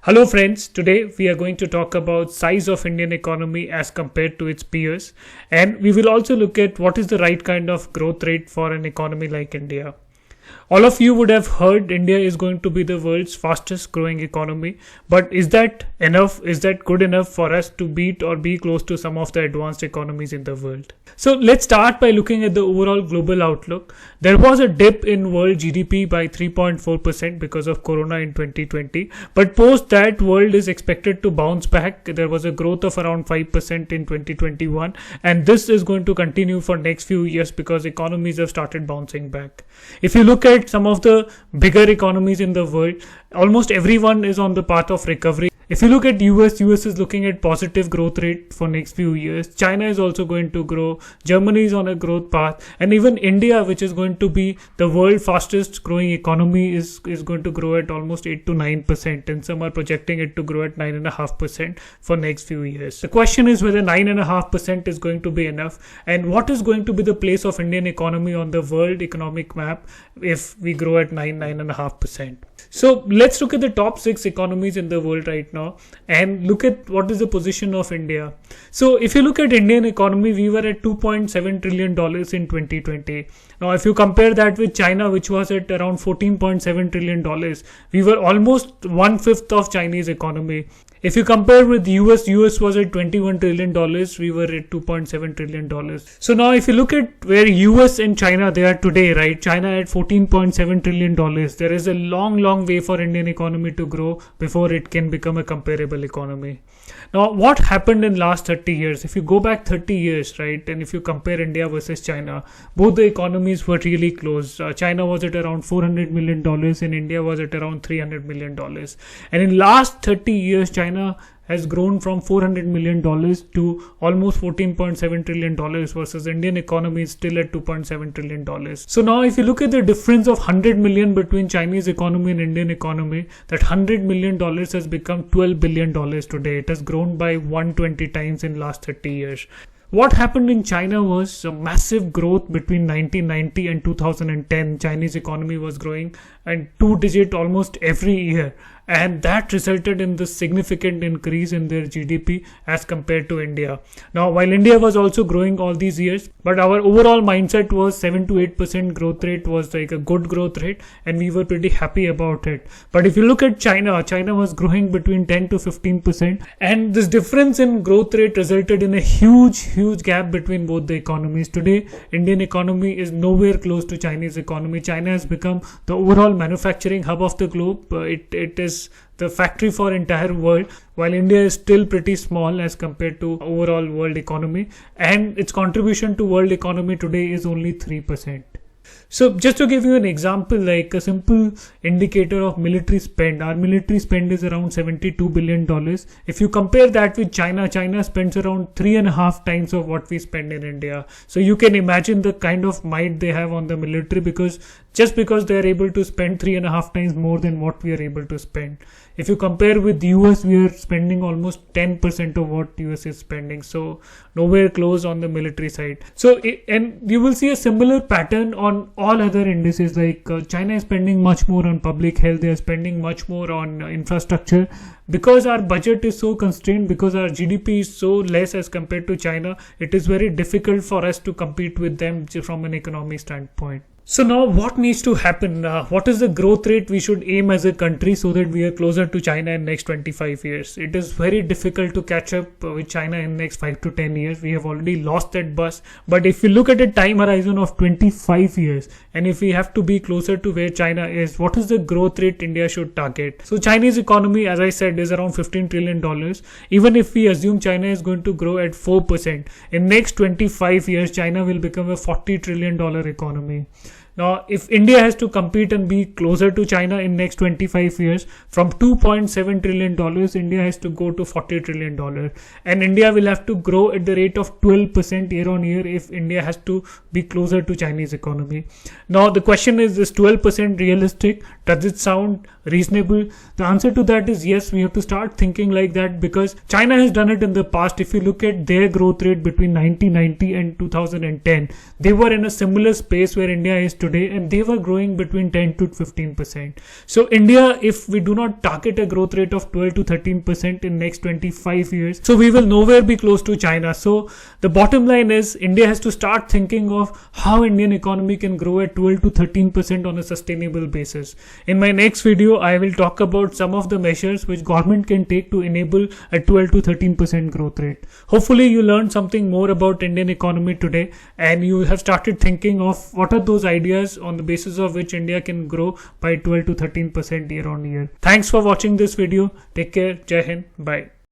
Hello friends, today we are going to talk about size of Indian economy as compared to its peers, and we will also look at what is the right kind of growth rate for an economy like India. All of you would have heard India is going to be the world's fastest growing economy, but is that enough? Is that good enough for us to beat or be close to some of the advanced economies in the world? So let's start by looking at the overall global outlook. There was a dip in world GDP by 3.4% because of Corona in 2020, but post that world is expected to bounce back. There was a growth of around 5% in 2021, and this is going to continue for next few years because economies have started bouncing back. If you look at some of the bigger economies in the world, almost everyone is on the path of recovery. If you look at US is looking at positive growth rate for next few years. China is also going to grow. Germany is on a growth path. And even India, which is going to be the world fastest growing economy, is going to grow at almost 8 to 9%. And some are projecting it to grow at 9.5% for next few years. The question is whether 9.5% is going to be enough. And what is going to be the place of Indian economy on the world economic map if we grow at 9.5%. So let's look at the top 6 economies in the world right now and look at what is the position of India. So if you look at Indian economy, we were at $2.7 trillion in 2020. Now if you compare that with China, which was at around $14.7 trillion, we were almost 1/5 of Chinese economy. If you compare with US was at $21 trillion, we were at $2.7 trillion. So now if you look at where US and China they are today, right? China at $14.7 trillion. There is a long way for Indian economy to grow before it can become a comparable economy. Now what happened in last 30 years? If you go back 30 years, right, and if you compare India versus China, both the economies were really close. China was at around $400 million and India was at around $300 million. And in last 30 years, China has grown from $400 million to almost $14.7 trillion versus Indian economy is still at $2.7 trillion. So now if you look at the difference of 100 million between Chinese economy and Indian economy, that $100 million has become $12 billion today. It has grown by 120 times in last 30 years. What happened in China was a massive growth between 1990 and 2010. Chinese economy was growing and 2-digit almost every year. And that resulted in this significant increase in their GDP as compared to India. Now, while India was also growing all these years, but our overall mindset was 7 to 8% growth rate was like a good growth rate and we were pretty happy about it. But if you look at China was growing between 10 to 15%, and this difference in growth rate resulted in a huge gap between both the economies. Today, Indian economy is nowhere close to Chinese economy. China has become the overall manufacturing hub of the globe. It is the factory for entire world, while India is still pretty small as compared to overall world economy, and its contribution to world economy today is only 3%. So just to give you an example, like a simple indicator of military spend, our military spend is around $72 billion. If you compare that with China spends around 3.5 times of what we spend in India. So you can imagine the kind of might they have on the military because they are able to spend 3.5 times more than what we are able to spend. If you compare with US, we are spending almost 10% of what US is spending. So nowhere close on the military side. So, and you will see a similar pattern on all other indices, like China is spending much more on public health. They are spending much more on infrastructure. Because our budget is so constrained, because our GDP is so less as compared to China, it is very difficult for us to compete with them from an economic standpoint. So now what needs to happen? What is the growth rate we should aim as a country so that we are closer to China in next 25 years? It is very difficult to catch up with China in next 5 to 10 years. We have already lost that bus. But if you look at a time horizon of 25 years, and if we have to be closer to where China is, what is the growth rate India should target? So Chinese economy, as I said, is around $15 trillion. Even if we assume China is going to grow at 4%, in next 25 years, China will become a $40 trillion economy. Now, if India has to compete and be closer to China in next 25 years, from $2.7 trillion, India has to go to $40 trillion. And India will have to grow at the rate of 12% year on year if India has to be closer to Chinese economy. Now, the question is 12% realistic? Does it sound reasonable? The answer to that is yes. We have to start thinking like that because China has done it in the past. If you look at their growth rate between 1990 and 2010, they were in a similar space where India is today, and they were growing between 10 to 15%. So India, if we do not target a growth rate of 12 to 13% in next 25 years, so we will nowhere be close to China. So the bottom line is India has to start thinking of how Indian economy can grow at 12 to 13% on a sustainable basis. In my next video, I will talk about some of the measures which government can take to enable a 12 to 13% growth rate. Hopefully you learned something more about Indian economy today, and you have started thinking of what are those ideas on the basis of which India can grow by 12 to 13% year on year. Thanks for watching this video. Take care. Jai Hind. Bye.